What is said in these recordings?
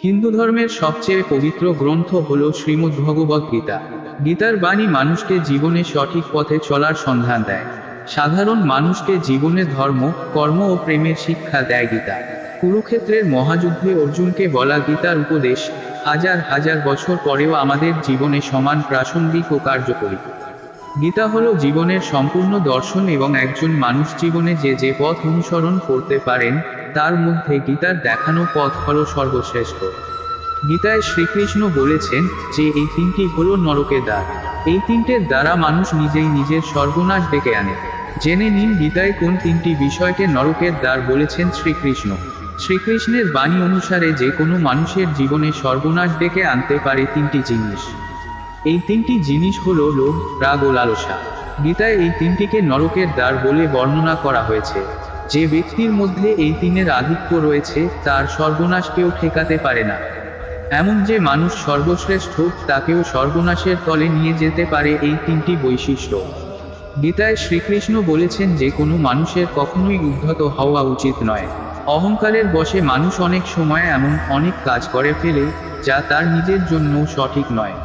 হিন্দু ধর্মের সবচেয়ে পবিত্র গ্রন্থ হল শ্রীমদ্ভগবদ্গীতা। গীতার বাণী মানুষকে জীবনে সঠিক পথে চলার সন্ধান দেয়। সাধারণ মানুষকে জীবনে ধর্ম, কর্ম ও প্রেমের শিক্ষা দেয় গীতা। কুরুক্ষেত্রের মহাযুদ্ধে অর্জুনকে বলা গীতার উপদেশ হাজার হাজার বছর পরেও আমাদের জীবনে সমান প্রাসঙ্গিক ও কার্যকরী। গীতা হলো জীবনের সম্পূর্ণ দর্শন এবং একজন মানুষ জীবনে যে পথ অনুসরণ করতে পারেন তার মধ্যে গীতার দেখানো পথ হলো সর্বশ্রেষ্ঠ। গীতায় শ্রীকৃষ্ণ বলেছেন যে এই তিনটি হলো নরকের দ্বার। এই তিনটের দ্বারা মানুষ নিজেই নিজের সর্বনাশ ডেকে আনে। জেনে নিন গীতায় কোন তিনটি বিষয়কে নরকের দ্বার বলেছেন শ্রীকৃষ্ণ। শ্রীকৃষ্ণের বাণী অনুসারে যে কোনো মানুষের জীবনে সর্বনাশ ডেকে আনতে পারে তিনটি জিনিস। এই তিনটি জিনিস হলো লোভ, রাগ ও লালসা। গীতায় এই তিনটিকে নরকের দ্বার বলে বর্ণনা করা হয়েছে। যে ব্যক্তির মধ্যে এই তিনের আধিক্য রয়েছে তার সর্বনাশ কেউ ঠেকাতে পারে না। এমন যে মানুষ সর্বশ্রেষ্ঠ তাকেও সর্বনাশের তলে নিয়ে যেতে পারে এই তিনটি বৈশিষ্ট্য। গীতায় শ্রীকৃষ্ণ বলেছেন যে কোনো মানুষের কখনোই উদ্ধত হওয়া উচিত নয়। অহংকারের বশে মানুষ অনেক সময় এমন অনেক কাজ করে ফেলে যা তার নিজের জন্য সঠিক নয়।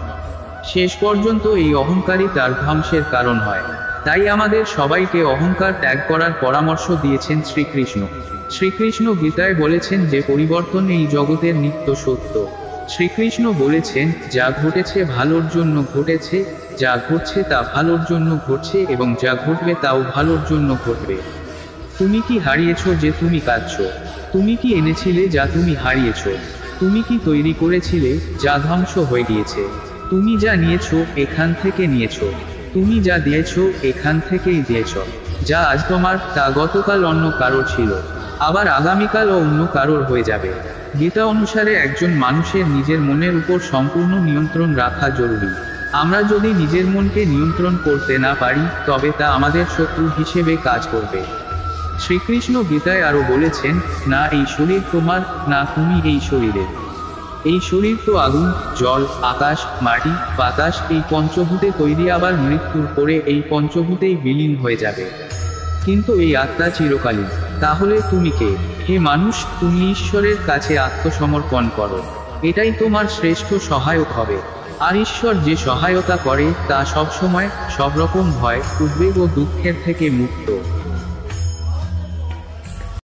শেষ পর্যন্ত এই অহংকারই তার ধ্বংসের কারণ হয়। তাই আমাদের সবাইকে অহংকার ত্যাগ করার পরামর্শ দিয়েছেন শ্রীকৃষ্ণ। শ্রীকৃষ্ণ গীতায় বলেছেন যে পরিবর্তন এই জগতের নিত্য সত্য। শ্রীকৃষ্ণ বলেছেন যা ঘটেছে ভালোর জন্য ঘটেছে, যা ঘটছে তা ভালোর জন্য ঘটছে এবং যা ঘটবে তাও ভালোর জন্য ঘটবে। তুমি কি হারিয়েছ যে তুমি কাঁদছ? তুমি কি এনেছিলে যা তুমি হারিয়েছ? তুমি কি তৈরি করেছিলে যা ধ্বংস হয়ে গিয়েছে? তুমি যা নিয়েছ এখান থেকে নিয়েছ। তুমি যা দিয়েছ এখান থেকেই দিয়েছ। যা আজ তোমার তা গতকাল অন্য কারোর ছিল, আবার আগামীকালও অন্য কারোর হয়ে যাবে। গীতা অনুসারে একজন মানুষের নিজের মনের উপর সম্পূর্ণ নিয়ন্ত্রণ রাখা জরুরি। আমরা যদি নিজের মনকে নিয়ন্ত্রণ করতে না পারি তবে তা আমাদের শত্রু হিসেবে কাজ করবে। শ্রীকৃষ্ণ গীতায় আরও বলেছেন, না এই শরীর তোমার, না তুমি এই শরীরের। এই শরীর তো আগুন, জল, আকাশ, মাটি, বাতাস এই পঞ্চভূতে তৈরি, আবার মৃত্যুর পরে এই পঞ্চভূতেই বিলীন হয়ে যাবে। কিন্তু এই আত্মা চিরকালীন। তাহলে তুমি কে? হে মানুষ, তুমি ঈশ্বরের কাছে আত্মসমর্পণ করো। এটাই তোমার শ্রেষ্ঠ সহায়ক হবে। আর ঈশ্বর যে সহায়তা করে তা সবসময় সব রকম ভয়, উদ্বেগ ও দুঃখের থেকে মুক্ত।